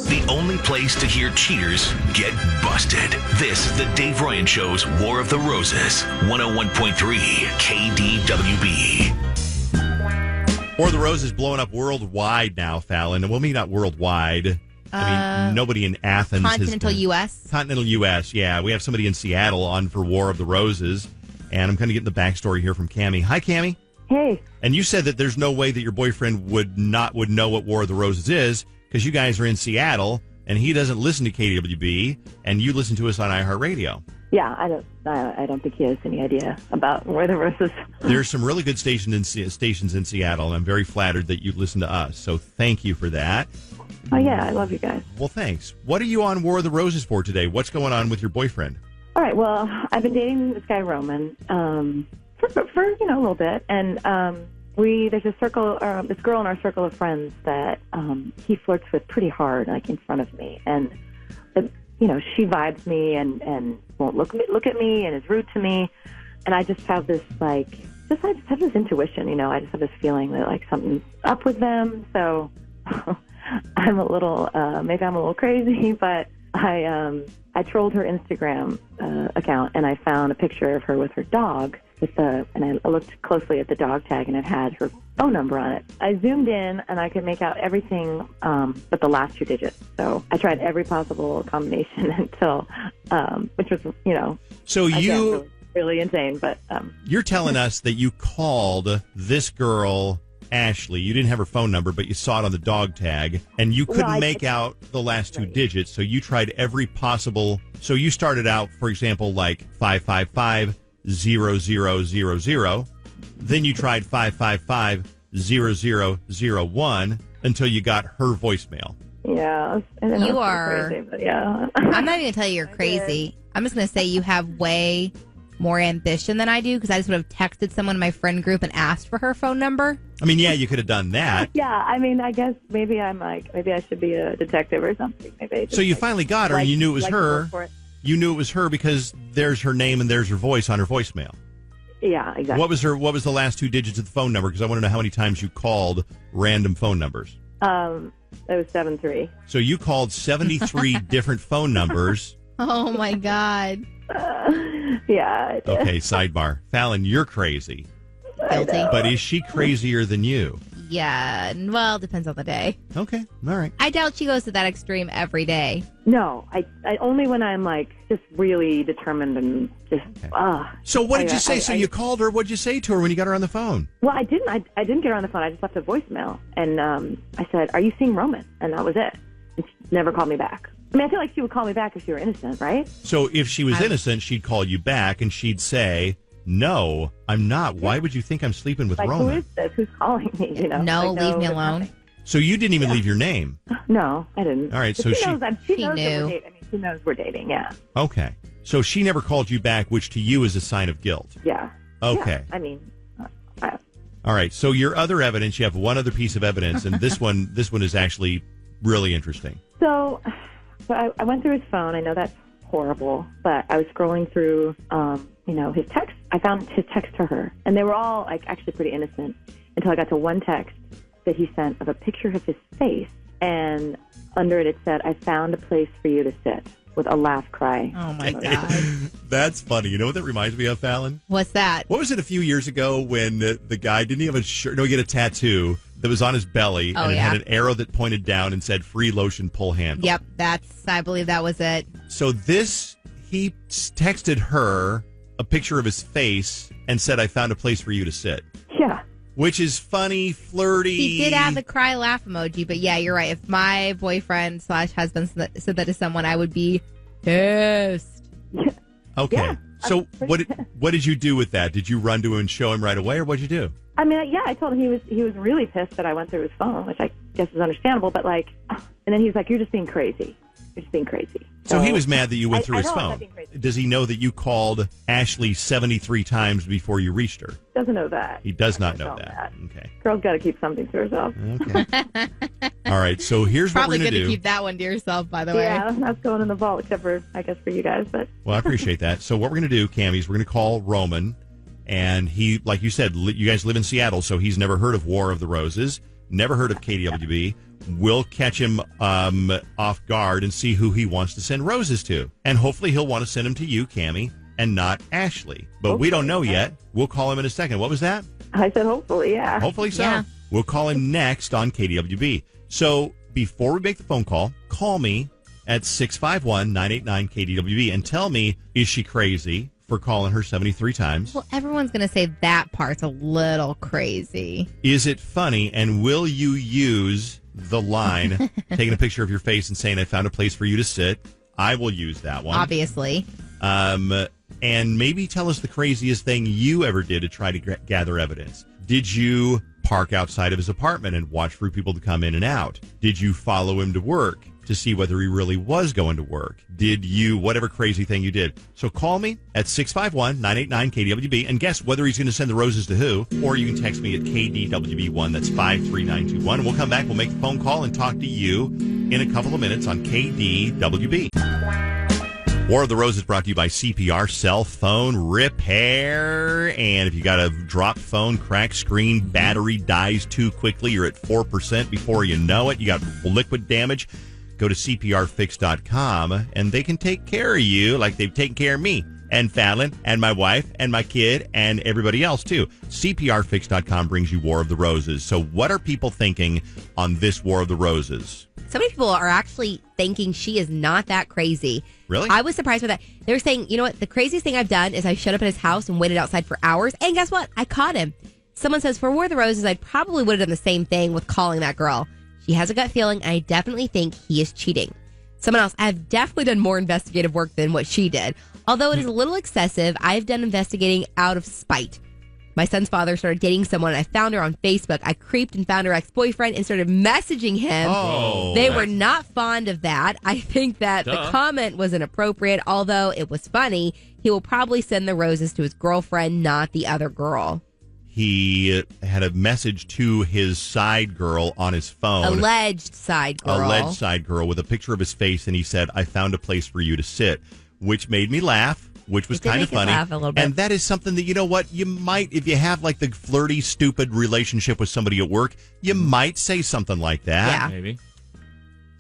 the only place to hear cheaters get busted. This is the Dave Ryan Show's War of the Roses, 101.3 KDWB. War of the Roses blowing up worldwide now, Fallon. Well, maybe not worldwide. I mean, nobody in Athens. Continental U.S.? Continental U.S., yeah. We have somebody in Seattle on for War of the Roses, and I'm kind of getting the backstory here from Cammy. Hi, Cammy. Hey. And you said that there's no way that your boyfriend would know what War of the Roses is because you guys are in Seattle, and he doesn't listen to KDWB, and you listen to us on iHeartRadio. Yeah, I don't think he has any idea about War the Roses. There's some really good stations in Seattle, and I'm very flattered that you listen to us. So thank you for that. Oh, yeah, I love you guys. Well, thanks. What are you on War of the Roses for today? What's going on with your boyfriend? All right, well, I've been dating this guy, Roman, for a little bit, and there's a circle, this girl in our circle of friends that he flirts with pretty hard, like in front of me, and she vibes me and won't look at me and is rude to me, and I just have this I just have this intuition, I just have this feeling that like something's up with them. So I'm a little maybe I'm a little crazy, but I trolled her Instagram account and I found a picture of her with her dog and I looked closely at the dog tag and it had her phone number on it. I zoomed in and I could make out everything but the last two digits. So I tried every possible combination until, which was, So you really insane. But you're telling us that you called this girl Ashley. You didn't have her phone number, but you saw it on the dog tag, and you couldn't make out the last two digits. So you tried every possible. So you started out, for example, like 555-0000. Then you tried 555-0001 until you got her voicemail. Yeah. You are. Crazy, but yeah. I'm not even going to tell you you're crazy. I'm just going to say you have way more ambition than I do because I just would have texted someone in my friend group and asked for her phone number. I mean, yeah, you could have done that. Yeah, I mean, I guess maybe maybe I should be a detective or something. Maybe so you finally got her and you knew it was her. You knew it was her because there's her name and there's her voice on her voicemail. Yeah, exactly. What was the last two digits of the phone number? Because I want to know how many times you called random phone numbers. It was 73. So you called 73 different phone numbers. Oh, my God. Yeah. Okay, sidebar. Fallon, you're crazy. Guilty. But is she crazier than you? Yeah. Well, depends on the day. Okay. All right. I doubt she goes to that extreme every day. No. I only when I'm like just really determined and just, So what did you say? So you called her. What did you say to her when you got her on the phone? Well, I didn't. I didn't get her on the phone. I just left a voicemail. And I said, "Are you seeing Roman?" And that was it. And she never called me back. I mean, I feel like she would call me back if she were innocent, right? So if she was innocent, she'd call you back and she'd say, "No, I'm not. Why would you think I'm sleeping with Roman? Who is this? Who's calling me?" No, leave me alone. So you didn't even leave your name? No, I didn't. All right, but so she knows that knew. we're dating. I mean, she knows we're dating, yeah. Okay. So she never called you back, which to you is a sign of guilt. Yeah. Okay. Yeah, I mean, all right. So your other evidence, you have one other piece of evidence, and this one is actually really interesting. So I went through his phone. I know that's horrible, but I was scrolling through, his text. I found his text to her, and they were all actually pretty innocent until I got to one text that he sent of a picture of his face, and under it said, "I found a place for you to sit," with a laugh cry. Oh my God. That's funny. You know what that reminds me of, Fallon? What's that? What was it a few years ago when the guy didn't he have a shirt? No, he had a tattoo that was on his belly, and it had an arrow that pointed down and said "Free Lotion Pull Handle." Yep, I believe that was it. So he texted her a picture of his face and said, "I found a place for you to sit." Yeah. Which is funny, flirty. He did add the cry laugh emoji, but yeah, you're right. If my boyfriend / husband said that to someone, I would be pissed. Okay. Yeah, so what did you do with that? Did you run to him and show him right away, or what'd you do? I mean, yeah, I told him he was really pissed that I went through his phone, which I guess is understandable, but and then he was like, "You're just being crazy. You're just being crazy." So he was mad that you went through his I know I'm phone. not being crazy. Does he know that you called Ashley 73 times before you reached her? Doesn't know that. He does not know that. Okay. Girl's got to keep something to herself. Okay. All right. So here's what we're Probably going to do. good to keep that one to yourself, by the way. Yeah, that's going in the vault, except for, I guess, for you guys. But Well, I appreciate that. So what we're going to do, Cammy, is we're going to call Roman. And he, like you said, you guys live in Seattle, so he's never heard of War of the Roses, never heard of KDWB. we'll catch him off guard and see who he wants to send roses to. And hopefully he'll want to send them to you, Cammy, and not Ashley. But we don't know yet. We'll call him in a second. What was that? I said hopefully, yeah. Hopefully so. Yeah. We'll call him next on KDWB. So before we make the phone call me at 651-989-KDWB and tell me, is she crazy for calling her 73 times? Well, everyone's going to say that part's a little crazy. Is it funny? And will you use the line, taking a picture of your face and saying, I found a place for you to sit? I will use that one. Obviously. And maybe tell us the craziest thing you ever did to try to gather evidence. Did you park outside of his apartment and watch for people to come in and out? Did you follow him to work to see whether he really was going to work? Did you, whatever crazy thing you did? So call me at 651-989-KDWB and guess whether he's going to send the roses to who, or you can text me at KDWB1, that's 53921. We'll come back, we'll make the phone call and talk to you in a couple of minutes on KDWB. War of the Roses brought to you by CPR Cell Phone Repair. And if you got a dropped phone, cracked screen, battery dies too quickly, you're at 4% before you know it, you got liquid damage, go to CPRfix.com and they can take care of you like they've taken care of me and Fallon and my wife and my kid and everybody else too. CPRfix.com brings you War of the Roses. So what are people thinking on this War of the Roses? So many people are actually thinking she is not that crazy. Really? I was surprised by that. They were saying, you know what, the craziest thing I've done is I showed up at his house and waited outside for hours. And guess what? I caught him. Someone says, for War of the Roses, I probably would have done the same thing with calling that girl. She has a gut feeling. I definitely think he is cheating. Someone else, I've definitely done more investigative work than what she did. Although it is a little excessive, I've done investigating out of spite. My son's father started dating someone, and I found her on Facebook. I creeped and found her ex-boyfriend and started messaging him. Oh, they were not fond of that. I think that the comment was inappropriate, although it was funny. He will probably send the roses to his girlfriend, not the other girl. He had a message to his side girl on his phone. Alleged side girl with a picture of his face, and he said, I found a place for you to sit, which made me laugh, which was kind of funny. Laugh a little bit. And that is something that, you know what, you might, if you have like the flirty, stupid relationship with somebody at work, you might say something like that. Yeah. Maybe.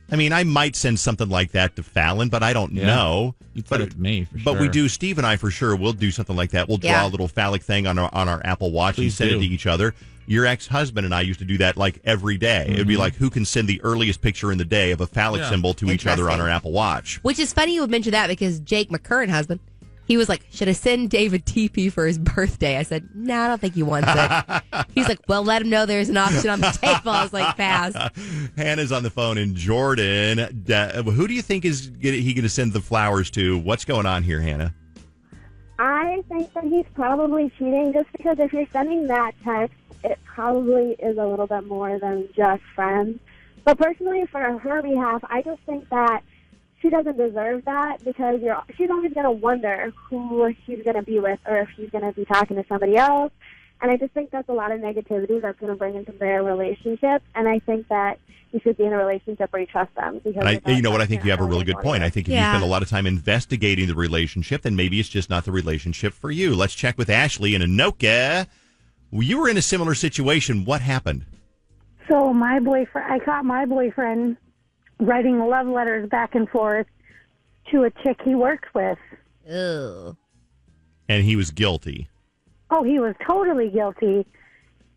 I mean, I might send something like that to Fallon, but I don't know. You'd send it to me, for sure. But we do, Steve and I for sure, will do something like that. We'll draw a little phallic thing on our Apple Watch and send it to each other. Your ex-husband and I used to do that like every day. It'd be like, who can send the earliest picture in the day of a phallic symbol to each other on our Apple Watch? Which is funny you would mention that because Jake, my current husband, he was like, should I send David TP for his birthday? I said, no, I don't think he wants it. He's like, well, let him know there's an option on the table. I was like, pass. Hannah's on the phone in Jordan. Who do you think is he going to send the flowers to? What's going on here, Hannah? I think that he's probably cheating just because if you're sending that text, it probably is a little bit more than just friends. But personally, for her behalf, I just think that she doesn't deserve that because she's always going to wonder who she's going to be with or if she's going to be talking to somebody else. And I just think that's a lot of negativity that's going to bring into their relationship. And I think that you should be in a relationship where you trust them. Because you know what? I think you have a really good point. I think if you spend a lot of time investigating the relationship, then maybe it's just not the relationship for you. Let's check with Ashley in Anoka. You were in a similar situation. What happened? So I caught my boyfriend writing love letters back and forth to a chick he worked with. Ew. And he was guilty. Oh, he was totally guilty,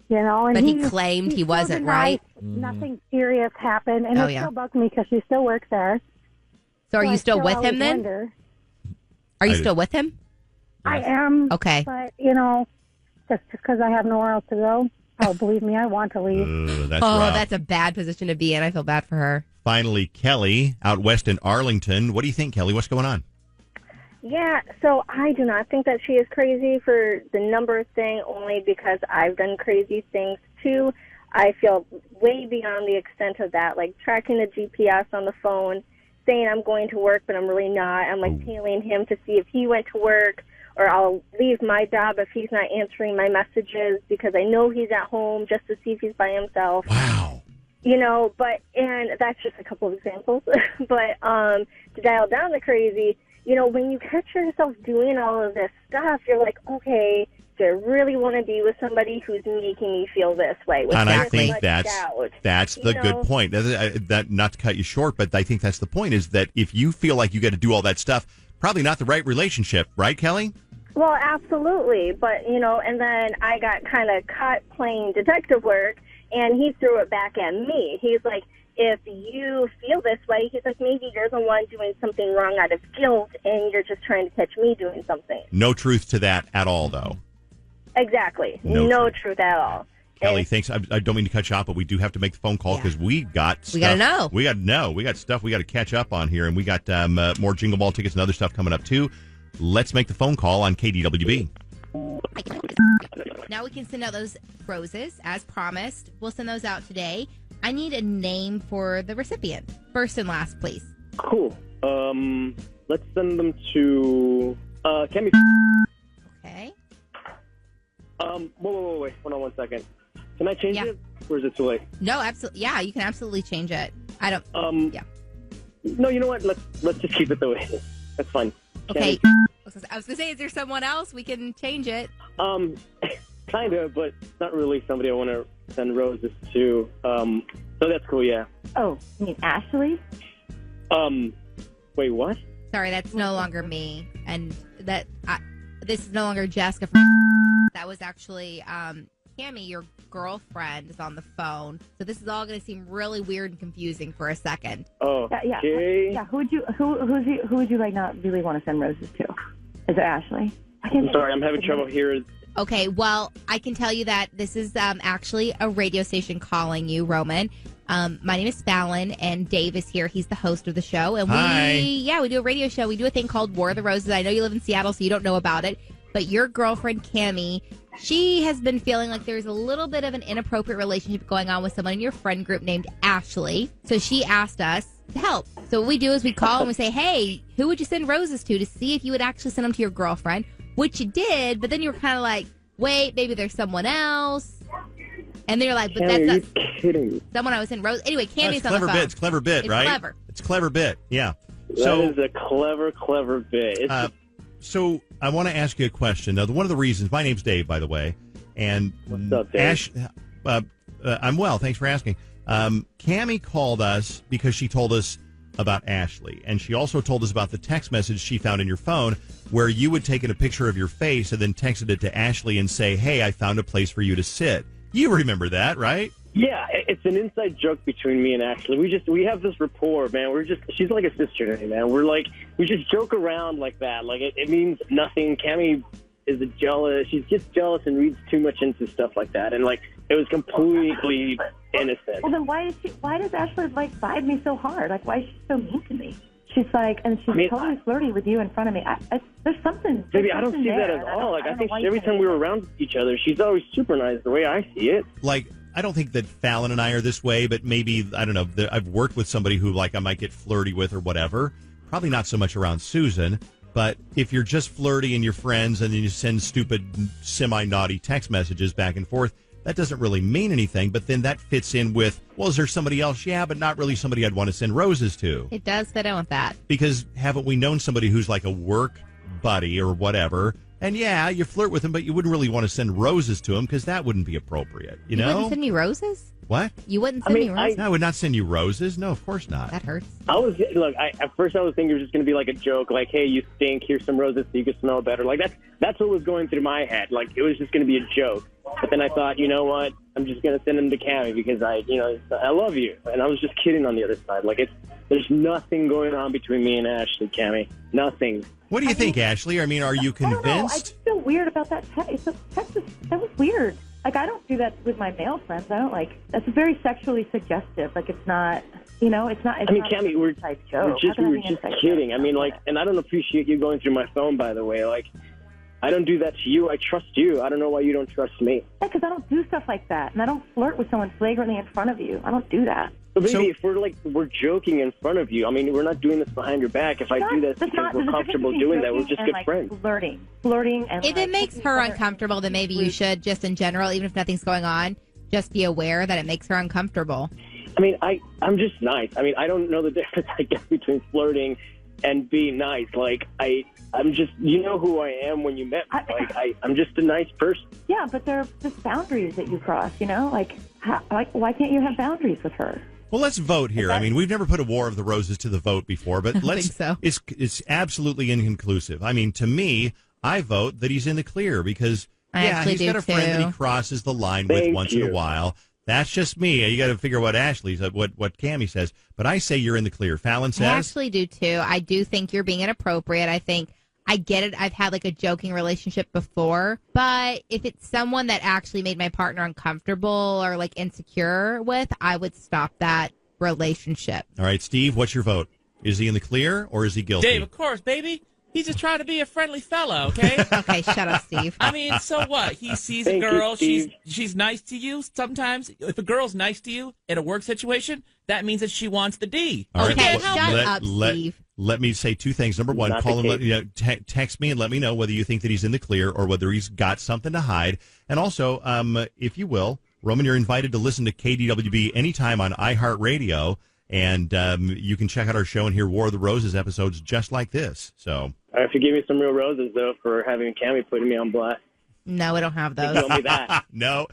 you know. And but he claimed he wasn't, right? Nothing serious happened, and it still bugs me because she still works there. So are you still with him then? Are you still with him? I am. Okay. But, you know, just because I have nowhere else to go, oh, believe me, I want to leave. That's rough. That's a bad position to be in. I feel bad for her. Finally, Kelly, out west in Arlington. What do you think, Kelly? What's going on? Yeah, so I do not think that she is crazy for the number thing, only because I've done crazy things too. I feel way beyond the extent of that, like tracking the GPS on the phone, saying I'm going to work, but I'm really not. I'm like tailing him to see if he went to work, or I'll leave my job if he's not answering my messages because I know he's at home just to see if he's by himself. Wow. You know, and that's just a couple of examples. But to dial down the crazy, you know, when you catch yourself doing all of this stuff, you're like, okay, do I really want to be with somebody who's making me feel this way? And I this think much that's doubt, the good point. That not to cut you short, but I think that's the point, is that if you feel like you got to do all that stuff, probably not the right relationship, right, Kelly? Well, absolutely. But, and then I got kind of caught playing detective work, and he threw it back at me. He's like, if you feel this way, he's like, maybe you're the one doing something wrong out of guilt, and you're just trying to catch me doing something. No truth to that at all, though. Exactly. No truth at all. Kelly, thanks. I don't mean to cut you off, but we do have to make the phone call because we got stuff. We got to know. We got to know. We got stuff we got to catch up on here, and we got more Jingle Ball tickets and other stuff coming up, too. Let's make the phone call on KDWB. Now we can send out those roses, as promised. We'll send those out today. I need a name for the recipient. First and last, please. Cool. Let's send them to Cammy. Okay. Wait. Hold on 1 second. Can I change it? Or is it too late? No, absolutely. Yeah, you can absolutely change it. I don't. Yeah. No, you know what? Let's just keep it the way it is. That's fine. Okay. Cammy. I was gonna say, is there someone else we can change it? Kind of, but not really somebody I want to send roses to. So that's cool, yeah. Oh, you mean Ashley? Wait, what? Sorry, that's no longer me, and this is no longer Jessica. That was actually Cammy, your girlfriend, is on the phone. So this is all going to seem really weird and confusing for a second. Oh, okay. Yeah. Who would you like not really want to send roses to? Is it Ashley? I'm sorry, I'm having trouble here. Okay, well, I can tell you that this is actually a radio station calling you, Roman. My name is Fallon, and Dave is here. He's the host of the show. And we do a radio show. We do a thing called War of the Roses. I know you live in Seattle, so you don't know about it. But your girlfriend, Cammy, she has been feeling like there's a little bit of an inappropriate relationship going on with someone in your friend group named Ashley. So she asked us to help. So what we do is we call and we say, hey, who would you send roses to see if you would actually send them to your girlfriend, which you did, but then you were kind of like, wait, maybe there's someone else. And they're like, but Cammy, that's not kidding. Someone I was in rose. Anyway, Cammy's on the Clever phone. bit. It's clever bit, right? Clever. It's clever bit. Yeah. That is a clever bit. So I want to ask you a question. Now, one of the reasons, my name's Dave, by the way, and what's up, Dave? I'm well. Thanks for asking. Cammy called us because she told us about Ashley, and she also told us about the text message she found in your phone where you had taken a picture of your face and then texted it to Ashley and say, hey, I found a place for you to sit. You remember that, right? Yeah, it's an inside joke between me and Ashley. We have this rapport, man. She's like a sister to me, man. We just joke around like that. Like it means nothing. Cammy is jealous. She gets jealous and reads too much into stuff like that. And like it was completely innocent. Well, then why does Ashley vibe me so hard? Like, why is she so mean to me? She's like, and she's totally flirty with you in front of me. There's something. Baby, I don't see that at all. Like, I think every time we were around each other, she's always super nice the way I see it. Like, I don't think that Fallon and I are this way, but maybe, I don't know, I've worked with somebody who, like, I might get flirty with or whatever. Probably not so much around Susan, but if you're just flirty and you're friends and then you send stupid, semi-naughty text messages back and forth, that doesn't really mean anything, but then that fits in with, well, is there somebody else? Yeah, but not really somebody I'd want to send roses to. It does fit in with that. Because haven't we known somebody who's like a work buddy or whatever, and yeah, you flirt with him, but you wouldn't really want to send roses to him because that wouldn't be appropriate, you know? You wouldn't send me roses? What? You wouldn't send me roses? I would not send you roses. No, of course not. That hurts. At first I was thinking it was just going to be like a joke, like, hey, you stink, here's some roses so you can smell better. Like, that's what was going through my head. Like, it was just going to be a joke. But then I thought, you know what? I'm just going to send them to Cammy because I love you. And I was just kidding on the other side. Like, there's nothing going on between me and Ashley, Cammy. Nothing. What do you think, Ashley? I mean, are you convinced? I don't know. I just feel weird about that text. That was weird. Like, I don't do that with my male friends. I don't that's very sexually suggestive. Like, it's not, it's not. It's Cammy, we were just kidding. I mean, and I don't appreciate you going through my phone, by the way. Like, I don't do that to you. I trust you. I don't know why you don't trust me. Yeah, because I don't do stuff like that. And I don't flirt with someone flagrantly in front of you. I don't do that. But baby, if we're joking in front of you, I mean, we're not doing this behind your back. If I do this because we're comfortable doing that, we're just good friends. Flirting. And if it makes her uncomfortable, then maybe you should, just in general, even if nothing's going on, just be aware that it makes her uncomfortable. I mean, I'm just nice. I mean, I don't know the difference, I guess, between flirting and be nice. Like, I'm just, you know who I am when you met me. I'm just a nice person. Yeah, but there are just boundaries that you cross, you know? Like, why can't you have boundaries with her? Well, let's vote here. I mean, we've never put a War of the Roses to the vote before, but let's. think so. It's absolutely inconclusive. I mean, to me, I vote that he's in the clear because he's got a friend that he crosses the line with once in a while. That's just me. You got to figure what Ashley's what Cammy says, but I say you're in the clear. Fallon says, I actually do too. I do think you're being inappropriate. I think I get it. I've had like a joking relationship before, but if it's someone that actually made my partner uncomfortable or like insecure with, I would stop that relationship. All right, Steve, what's your vote? Is he in the clear or is he guilty? Dave, of course, baby. He's just trying to be a friendly fella, okay? Okay, shut up, Steve. I mean, so what? He sees a girl, she's nice to you. Sometimes, if a girl's nice to you in a work situation, that means that she wants the D. All right, okay, shut up, Steve. Let me say two things. Number one, call him, text me and let me know whether you think that he's in the clear or whether he's got something to hide. And also, if you will, Roman, you're invited to listen to KDWB anytime on iHeartRadio. And you can check out our show and hear War of the Roses episodes just like this. So, I have to give me some real roses, though, for having Cammy putting me on blast. No, we don't have those. Tell me that. No.